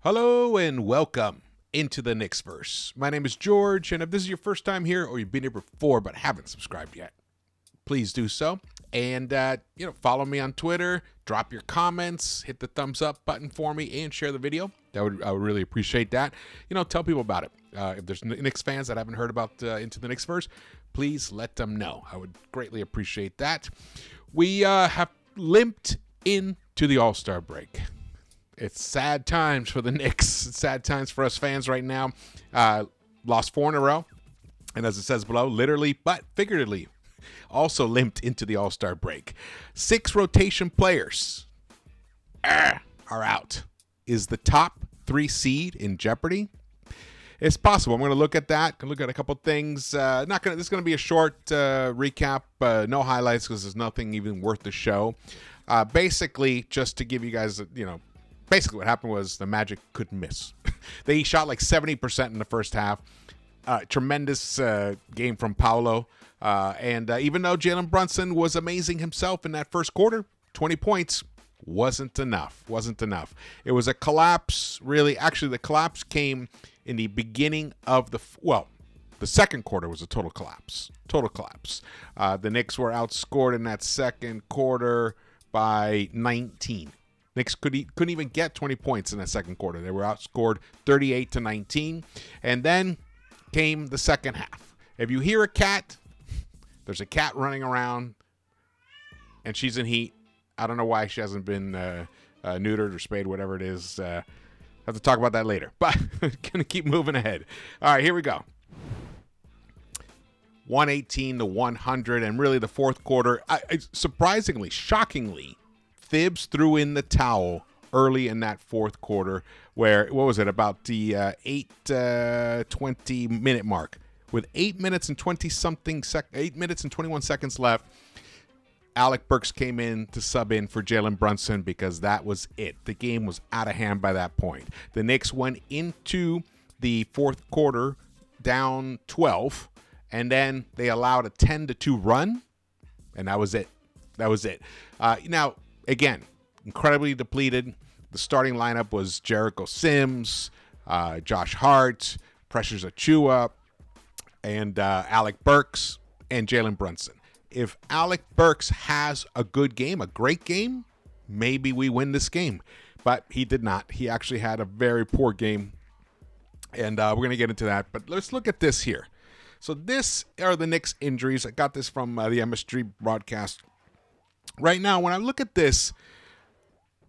Hello and welcome into the Knicks-Verse. My name is George, and if this is your first time here or you've been here before but haven't subscribed yet, please do so. And, follow me on Twitter, drop your comments, hit the thumbs up button for me, and share the video. I would really appreciate that. Tell people about it. If there's Knicks fans that haven't heard about Into the Knicks-Verse, please let them know. I would greatly appreciate that. We have limped into the All-Star break. It's sad times for the Knicks. It's sad times for us fans right now. Lost 4 in a row. And as it says below, literally but figuratively, also limped into the All-Star break. 6 rotation players are out. Is the top 3 seed in Jeopardy? It's possible. I'm going to look at that. Look at a couple things. This is going to be a short recap. No highlights because there's nothing even worth the show. Basically, just to give you guys, basically what happened was the Magic couldn't miss. They shot like 70% in the first half. Tremendous game from Paolo. And even though Jalen Brunson was amazing himself in that first quarter, 20 points wasn't enough. It was a collapse, really. Actually, the collapse came in the beginning of the second quarter was a total collapse. The Knicks were outscored in that second quarter by 19. Knicks couldn't even get 20 points in that second quarter. They were outscored 38-19. And then came the second half. If you hear a cat, there's a cat running around, and she's in heat. I don't know why she hasn't been neutered or spayed, whatever it is. Have to talk about that later. But gonna keep moving ahead. All right, here we go. 118-100, and really the fourth quarter, surprisingly, shockingly, Thibs threw in the towel early in that fourth quarter where, about the 8:20 minute mark. With 8 minutes and 21 seconds left, Alec Burks came in to sub in for Jalen Brunson because that was it. The game was out of hand by that point. The Knicks went into the fourth quarter down 12, and then they allowed a 10-2 run, and that was it. Now, again, incredibly depleted. The starting lineup was Jericho Sims, Josh Hart, Precious Achiuwa, and Alec Burks and Jalen Brunson. If Alec Burks has a good game, a great game, maybe we win this game. But he did not. He actually had a very poor game, and we're going to get into that. But let's look at this here. So this are the Knicks injuries. I got this from the MS3 broadcast. Right now, when I look at this,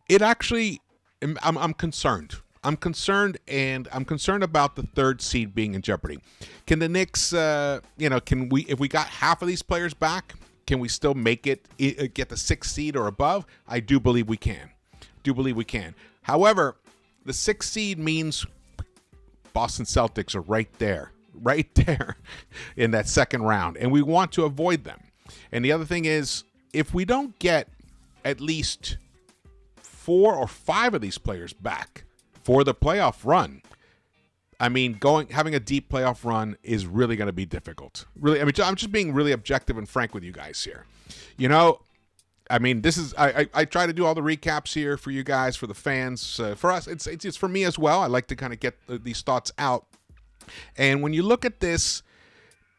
it actually, I'm concerned. I'm concerned about the third seed being in jeopardy. Can the Knicks, if we got half of these players back, can we still make it, get the 6th seed or above? I do believe we can. However, the 6th seed means Boston Celtics are right there in that second round, and we want to avoid them. And the other thing is, if we don't get at least 4 or 5 of these players back for the playoff run, having a deep playoff run is really going to be difficult. Really, I'm just being really objective and frank with you guys here. This is I try to do all the recaps here for you guys, for the fans, for us. It's for me as well. I like to kind of get these thoughts out. And when you look at this,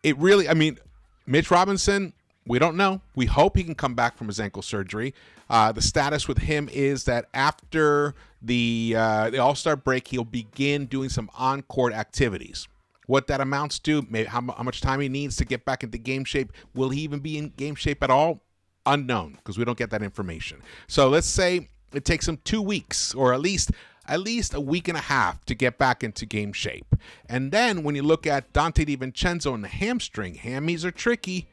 it really, Mitch Robinson, we don't know. We hope he can come back from his ankle surgery. The status with him is that after the All-Star break, he'll begin doing some on-court activities. What that amounts to, maybe how much time he needs to get back into game shape. Will he even be in game shape at all? Unknown, because we don't get that information. So let's say it takes him 2 weeks, or at least a week and a half to get back into game shape. And then when you look at Dante DiVincenzo and the hamstring, hammies are tricky.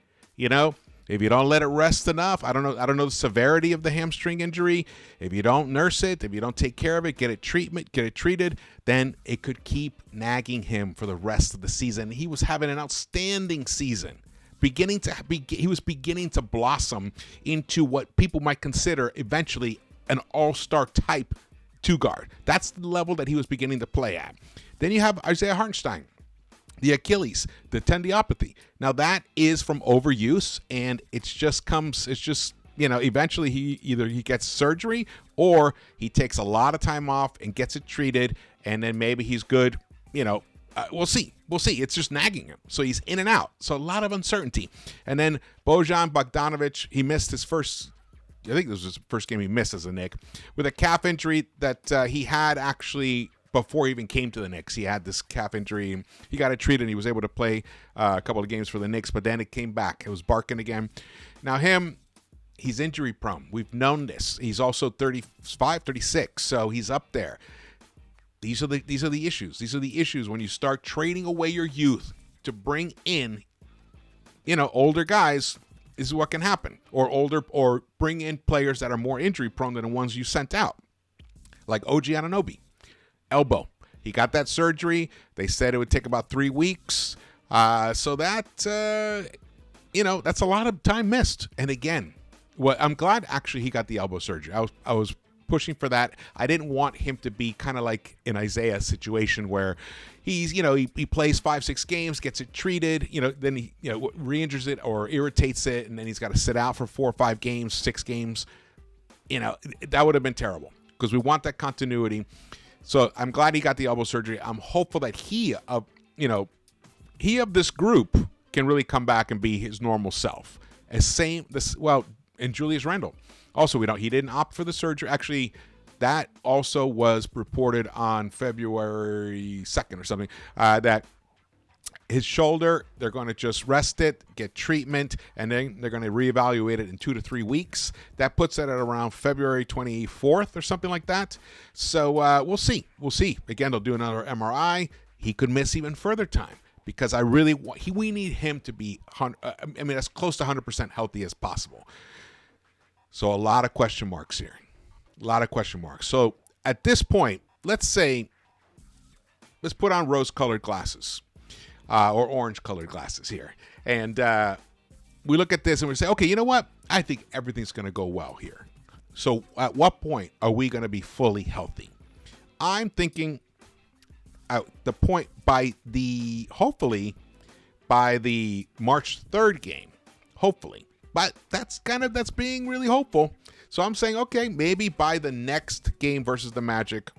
If you don't let it rest enough, I don't know the severity of the hamstring injury. If you don't nurse it, if you don't take care of it, get it treated, then it could keep nagging him for the rest of the season. He was having an outstanding season. He was beginning to blossom into what people might consider eventually an all-star type 2-guard. That's the level that he was beginning to play at. Then you have Isaiah Hartenstein. The Achilles, the tendinopathy. Now that is from overuse, and eventually he gets surgery or he takes a lot of time off and gets it treated, and then maybe he's good. We'll see. It's just nagging him. So he's in and out. So a lot of uncertainty. And then Bojan Bogdanovic, he missed his first, I think this was his first game he missed as a Knick, with a calf injury that he had actually before he even came to the Knicks. He had this calf injury. He got it treated and he was able to play a couple of games for the Knicks, but then it came back. It was barking again. Now he's injury prone. We've known this. He's also 35, 36, so he's up there. These are the issues. These are the issues when you start trading away your youth to bring in, older guys. This is what can happen. Or bring in players that are more injury prone than the ones you sent out. Like OG Anunoby. Elbow. He got that surgery. They said it would take about 3 weeks. So that's a lot of time missed. And again, I'm glad actually he got the elbow surgery. I was pushing for that. I didn't want him to be kind of like an Isaiah situation where he's, he plays 5-6 games, gets it treated, then he, re-injures it or irritates it, and then he's got to sit out for 4 or 5 games, 6 games. That would have been terrible because we want that continuity. So I'm glad he got the elbow surgery. I'm hopeful that he of this group can really come back and be his normal self. And Julius Randle. Also, he didn't opt for the surgery. Actually, that also was reported on February 2nd or something, that his shoulder, they're going to just rest it, get treatment, and then they're going to reevaluate it in 2 to 3 weeks. That puts it at around February 24th or something like that. So we'll see. Again, they'll do another MRI. He could miss even further time because we need him to be, as close to 100% healthy as possible. So a lot of question marks here. So at this point, let's put on rose-colored glasses or orange-colored glasses here. And we look at this and we say, okay, you know what? I think everything's going to go well here. So at what point are we going to be fully healthy? I'm thinking at the point hopefully by the March 3rd game. Hopefully. But that's being really hopeful. So I'm saying, okay, maybe by the next game versus the Magic,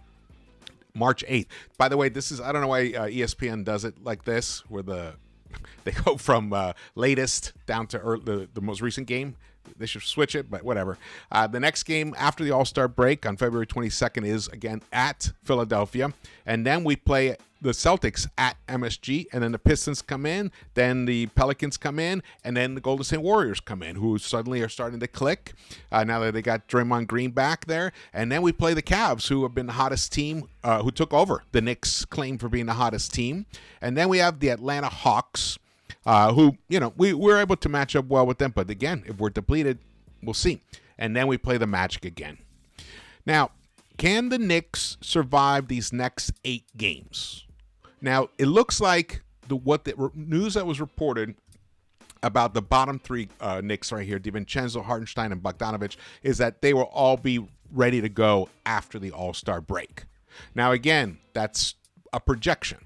March 8th. By the way, I don't know why ESPN does it like this, where they go from latest down to the most recent game. They should switch it, but whatever. The next game after the All-Star break on February 22nd is, again, at Philadelphia. And then we play the Celtics at MSG, and then the Pistons come in, then the Pelicans come in, and then the Golden State Warriors come in, who suddenly are starting to click now that they got Draymond Green back there. And then we play the Cavs, who have been the hottest team, who took over the Knicks' claim for being the hottest team. And then we have the Atlanta Hawks, who, we're able to match up well with them. But again, if we're depleted, we'll see. And then we play the Magic again. Now, can the Knicks survive these next 8 games? Now, it looks like the news that was reported about the bottom 3 Knicks right here, DiVincenzo, Hartenstein, and Bogdanovic, is that they will all be ready to go after the All-Star break. Now, again, that's a projection.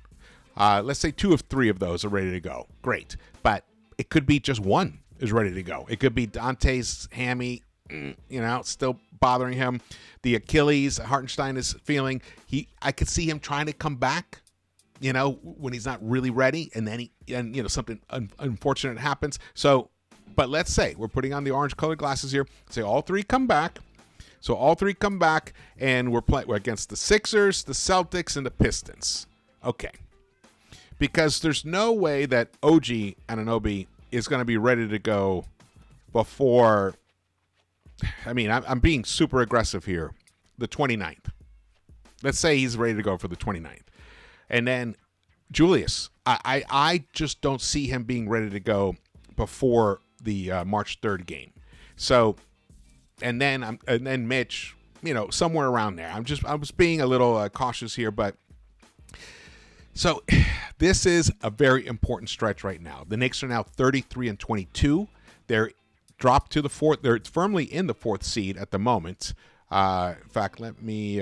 Let's say 2 of 3 of those are ready to go. Great. But it could be just 1 is ready to go. It could be Dante's hammy, still bothering him. The Achilles, Hartenstein is feeling. I could see him trying to come back, when he's not really ready, and then something unfortunate happens. So, but let's say we're putting on the orange-colored glasses here. Say all 3 come back. So all 3 come back, and we're against the Sixers, the Celtics, and the Pistons. Okay. Because there's no way that OG Anunoby is going to be ready to go before, I'm being super aggressive here, the 29th. Let's say he's ready to go for the 29th. And then Julius, I just don't see him being ready to go before the March 3rd game. So, and then Mitch, somewhere around there. I was being a little cautious here, but so this is a very important stretch right now. The Knicks are now 33-22. They're dropped to the 4th. They're firmly in the 4th seed at the moment. In fact, let me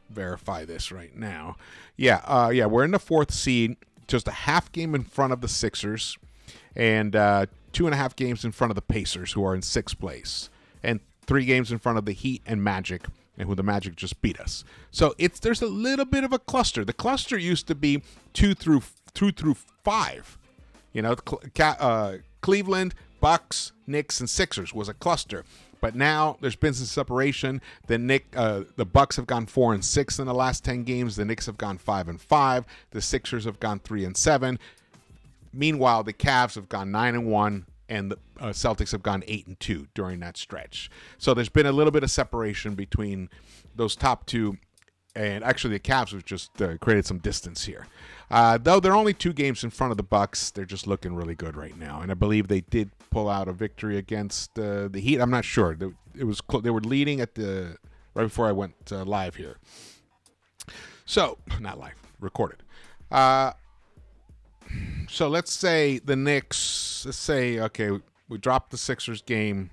verify this right now. We're in the 4th seed, just a half game in front of the Sixers, and 2.5 games in front of the Pacers, who are in 6th place, and 3 games in front of the Heat and Magic, and who the Magic just beat us. So there's a little bit of a cluster. The cluster used to be 2 through 5. You know, Cleveland, Bucks, Knicks, and Sixers was a cluster. But now there's been some separation. The Bucks have gone 4-6 in the last 10 games. The Knicks have gone 5-5. The Sixers have gone 3-7. Meanwhile, the Cavs have gone 9-1, and the Celtics have gone 8-2 during that stretch. So there's been a little bit of separation between those top two, and actually the Cavs have just created some distance here. Though they're only 2 games in front of the Bucks, they're just looking really good right now. And I believe they did pull out a victory against the Heat. I'm not sure. They were leading right before I went live here. So not live, recorded. So let's say the Knicks. Let's say we drop the Sixers game,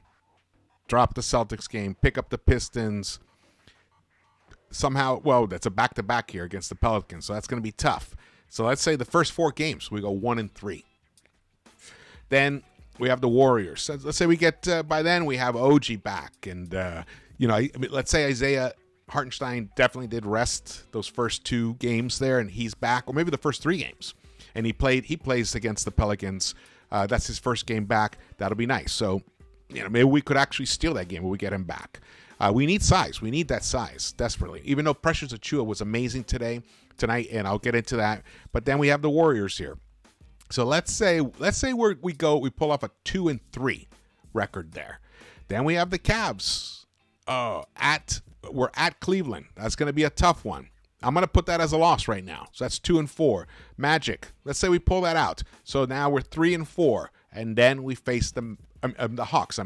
drop the Celtics game, pick up the Pistons. Somehow, that's a back-to-back here against the Pelicans, so that's going to be tough. So let's say the first 4 games, we go 1-3. Then we have the Warriors. So let's say we get, by then we have OG back. And, let's say Isaiah Hartenstein definitely did rest those first 2 games there, and he's back. Or maybe the first 3 games. And he plays against the Pelicans. That's his first game back. That'll be nice. So, maybe we could actually steal that game when we get him back. We need size. We need that size desperately. Even though Precious Achiuwa was amazing tonight, and I'll get into that. But then we have the Warriors here. So let's say we pull off a 2-3 record there. Then we have the Cavs. We're at Cleveland. That's going to be a tough one. I'm going to put that as a loss right now. So that's 2-4. Magic. Let's say we pull that out. So now we're 3-4, and then we face the Hawks.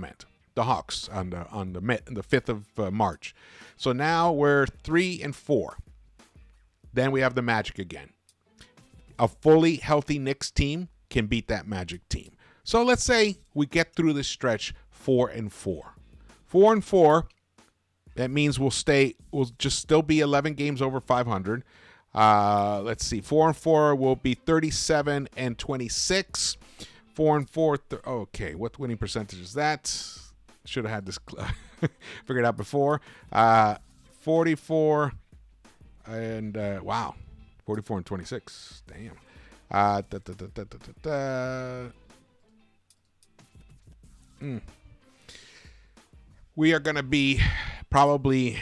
The Hawks on the 5th of March. So now we're 3-4. Then we have the Magic again. A fully healthy Knicks team can beat that Magic team. So let's say we get through this stretch 4-4. 4-4. That means we'll just still be 11 games over 500. Let's see. 4-4 will be 37-26. 4-4. Okay, what winning percentage is that? Should have had this figured out before. 44 and 44-26. Damn. We are going to be probably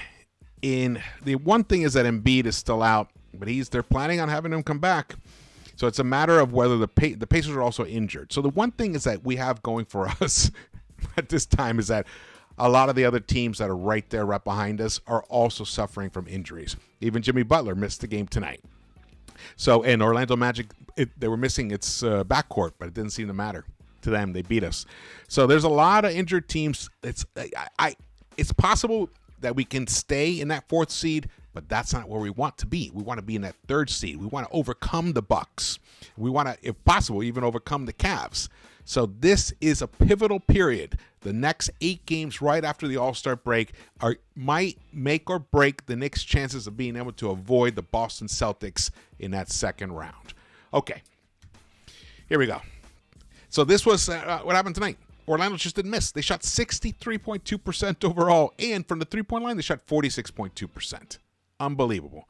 in the one thing is that Embiid is still out, but they're planning on having him come back. So it's a matter of whether the Pacers are also injured. So the one thing is that we have going for us at this time is that a lot of the other teams that are right behind us are also suffering from injuries. Even Jimmy Butler missed the game tonight. So in Orlando Magic, they were missing its backcourt, but it didn't seem to matter to them. They beat us. So there's a lot of injured teams. It's possible that we can stay in that 4th seed, but that's not where we want to be. We want to be in that 3rd seed. We want to overcome the Bucks. We want to, if possible, even overcome the Cavs. So this is a pivotal period. The next 8 games right after the All-Star break might make or break the Knicks' chances of being able to avoid the Boston Celtics in that second round. Okay, here we go. So this was what happened tonight. Orlando just didn't miss. They shot 63.2% overall, and from the three-point line, they shot 46.2%. Unbelievable.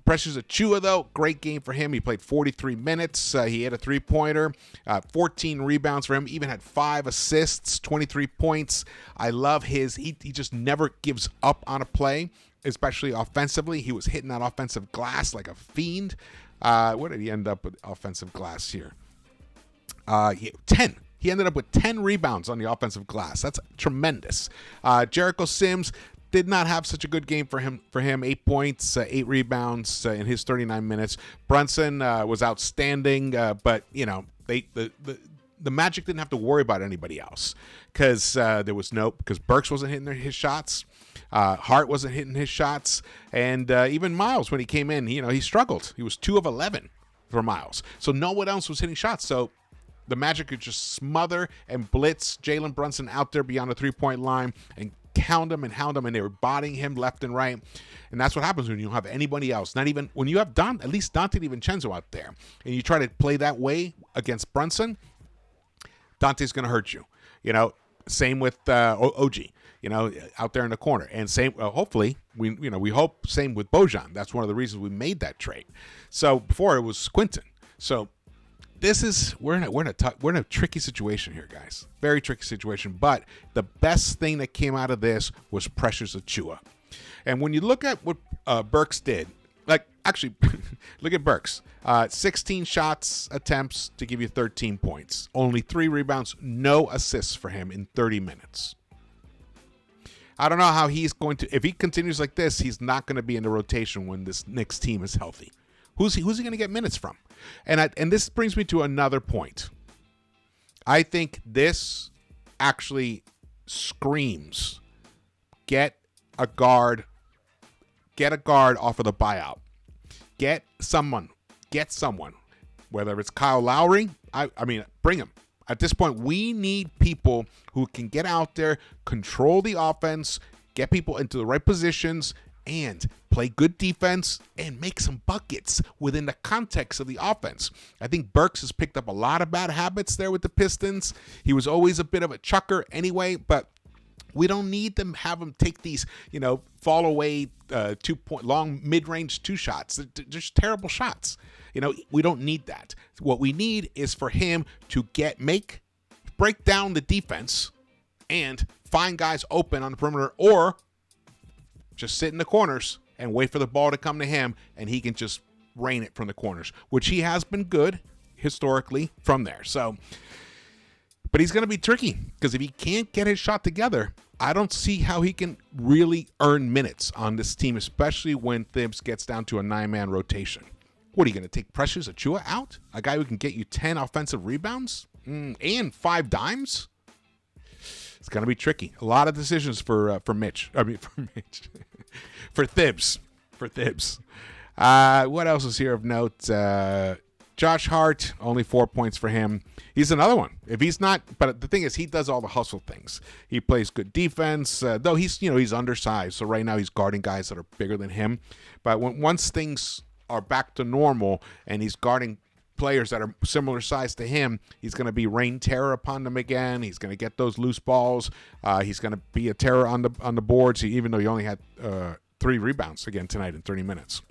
Precious Achiuwa, though, great game for him. He played 43 minutes. He had a three-pointer, 14 rebounds for him, even had 5 assists, 23 points. I love he just never gives up on a play, especially offensively. He was hitting that offensive glass like a fiend. What did he end up with offensive glass here? 10. He ended up with 10 rebounds on the offensive glass. That's tremendous. Jericho Sims did not have such a good game for him. 8 points, 8 rebounds in his 39 minutes. Brunson was outstanding, but the Magic didn't have to worry about anybody else because Burks wasn't hitting his shots. Hart wasn't hitting his shots, and even Miles, when he came in, he struggled. He was 2 of 11 for Miles, so no one else was hitting shots. So the Magic could just smother and blitz Jalen Brunson out there beyond the three-point line and hound him, and they were bodying him left and right. And that's what happens when you don't have anybody else. Not even when you have at least Dante DiVincenzo out there, and you try to play that way against Brunson, Dante's going to hurt you. Same with OG. out there in the corner. And same, hopefully, we hope same with Bojan. That's one of the reasons we made that trade. So before it was Quinton. So we're in a tricky situation here, guys. Very tricky situation. But the best thing that came out of this was Precious Achiuwa. And when you look at what Burks did, actually, look at Burks. 16 shots attempts to give you 13 points. Only 3 rebounds, no assists for him in 30 minutes. I don't know how he's going to, if he continues like this, he's not going to be in the rotation when this Knicks team is healthy. Who's he going to get minutes from? And this brings me to another point. I think this actually screams, get a guard off of the buyout. Get someone, whether it's Kyle Lowry, I mean, bring him. At this point, we need people who can get out there, control the offense, get people into the right positions, and play good defense and make some buckets within the context of the offense. I think Burks has picked up a lot of bad habits there with the Pistons. He was always a bit of a chucker anyway, but we don't need them have him take these, fall away 2-point long mid-range 2 shots. They're just terrible shots. We don't need that. What we need is for him to break down the defense and find guys open on the perimeter, or just sit in the corners and wait for the ball to come to him and he can just rain it from the corners, which he has been good historically from there. So, but he's going to be tricky because if he can't get his shot together, I don't see how he can really earn minutes on this team, especially when Thibs gets down to a 9-man rotation. What, are you going to take Precious Achiuwa out? A guy who can get you 10 offensive rebounds and 5 dimes? It's going to be tricky. A lot of decisions for Mitch. For Thibs. What else is here of note? Josh Hart, only 4 points for him. He's another one. If he's not, but the thing is, he does all the hustle things. He plays good defense, though he's undersized. So right now he's guarding guys that are bigger than him. But once things are back to normal and he's guarding players that are similar size to him, he's going to be rain terror upon them again. He's going to get those loose balls. He's going to be a terror on the boards, even though he only had 3 rebounds again tonight in 30 minutes.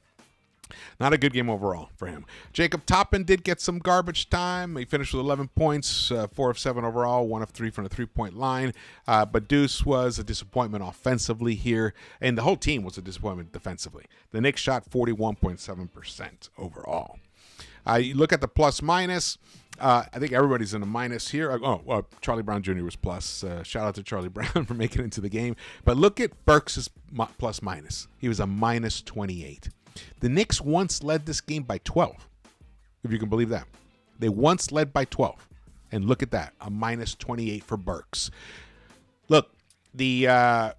Not a good game overall for him. Jacob Toppin did get some garbage time. He finished with 11 points, 4 of 7 overall, 1 of 3 from the 3-point line. But Deuce was a disappointment offensively here, and the whole team was a disappointment defensively. The Knicks shot 41.7% overall. You look at the plus-minus. I think everybody's in a minus here. Charlie Brown Jr. was plus. Shout out to Charlie Brown for making it into the game. But look at Burks' plus-minus. He was a minus 28. The Knicks once led this game by 12, if you can believe that. They once led by 12. And look at that, a minus 28 for Burks. Look, the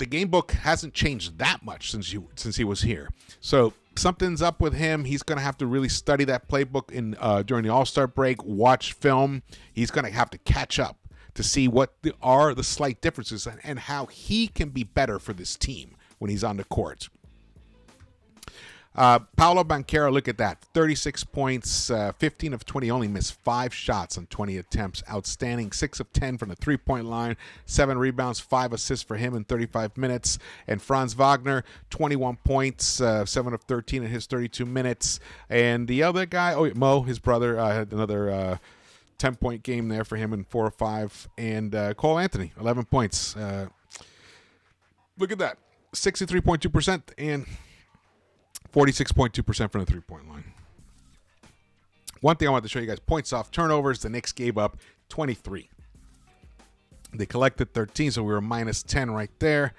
game book hasn't changed that much since he was here. So something's up with him. He's going to have to really study that playbook during the All-Star break, watch film. He's going to have to catch up to see what are the slight differences and how he can be better for this team when he's on the court. Paolo Banchero, look at that. 36 points, 15 of 20, only missed 5 shots on 20 attempts. Outstanding. 6 of 10 from the 3-point line, 7 rebounds, 5 assists for him in 35 minutes. And Franz Wagner, 21 points, 7 of 13 in his 32 minutes. And the other guy, Mo, his brother, had another 10-point game there for him in 4 of 5. And Cole Anthony, 11 points. Look at that. 63.2% and 46.2% from the 3-point line. One thing I wanted to show you guys, points off turnovers. The Knicks gave up 23. They collected 13, so we were minus 10 right there.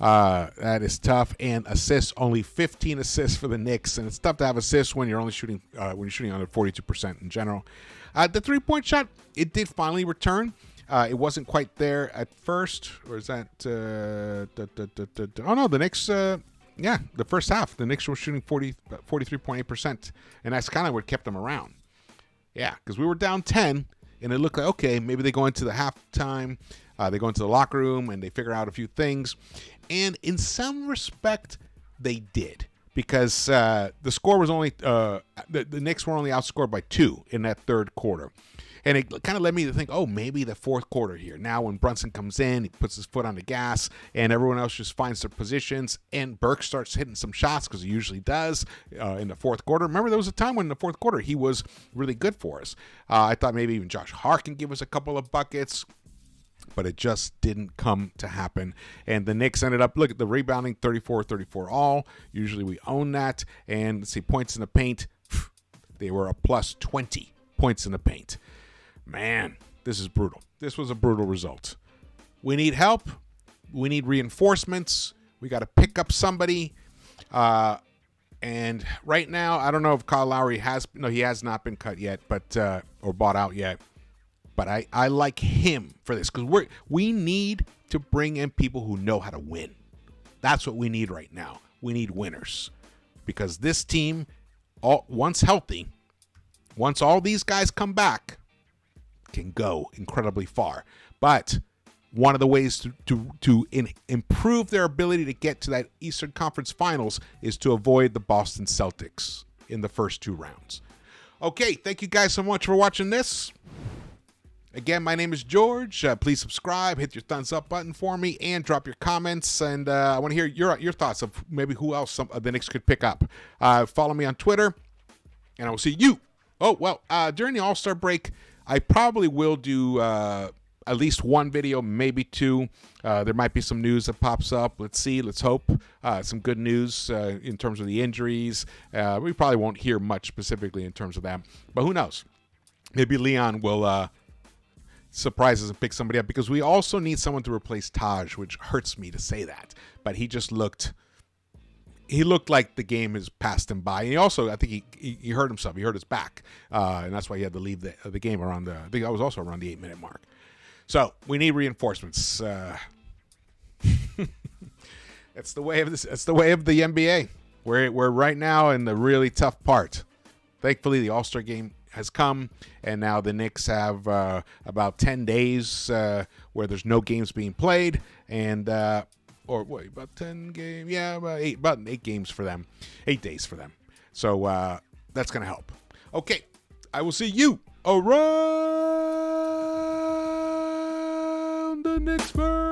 That is tough. And assists, only 15 assists for the Knicks. And it's tough to have assists when you're only shooting under 42% in general. The 3-point shot, it did finally return. It wasn't quite there at first. Or is that... Oh, no, the Knicks... the first half, the Knicks were shooting 43.8%, and that's kind of what kept them around. Yeah, because we were down 10, and it looked like, okay, maybe they go into the halftime, they go into the locker room, and they figure out a few things. And in some respect, they did. because the score was only the Knicks were only outscored by 2 in that third quarter. And it kind of led me to think, oh, maybe the fourth quarter here. Now when Brunson comes in, he puts his foot on the gas, and everyone else just finds their positions, and Burke starts hitting some shots, because he usually does in the fourth quarter. Remember, there was a time when in the fourth quarter he was really good for us. I thought maybe even Josh Hart can give us a couple of buckets, but it just didn't come to happen. And the Knicks ended up, look at the rebounding, 34-34 all. Usually we own that. And let's see, points in the paint, they were a plus 20 points in the paint. Man, this is brutal. This was a brutal result. We need help. We need reinforcements. We got to pick up somebody. And right now, I don't know if Kyle Lowry he has not been cut yet, but or bought out yet. But I like him for this, because we need to bring in people who know how to win. That's what we need right now. We need winners, because this team, once healthy, once all these guys come back, can go incredibly far. But one of the ways to improve their ability to get to that Eastern Conference Finals is to avoid the Boston Celtics in the first 2 rounds. Okay, thank you guys so much for watching this. Again, my name is George. Please subscribe, hit your thumbs up button for me, and drop your comments. And I want to hear your thoughts of maybe who else the Knicks could pick up. Follow me on Twitter, and I will see you. Oh, well, during the All-Star break, I probably will do at least 1 video, maybe 2. There might be some news that pops up. Let's see. Let's hope. Some good news in terms of the injuries. We probably won't hear much specifically in terms of that. But who knows? Maybe Leon will surprise us and pick somebody up, because we also need someone to replace Taj, which hurts me to say that. But he just looked like the game has passed him by. And he also, I think he hurt himself. He hurt his back. And that's why he had to leave the game I think that was also around the 8-minute mark. So we need reinforcements. It's the way of this. It's the way of the NBA. We're right now in the really tough part. Thankfully, the All-Star game has come, and now the Knicks have about 10 days where there's no games being played, and or wait, about 10 games? Yeah, about 8 games for them. 8 days for them. So that's going to help. Okay, I will see you around the Knicks-Verse.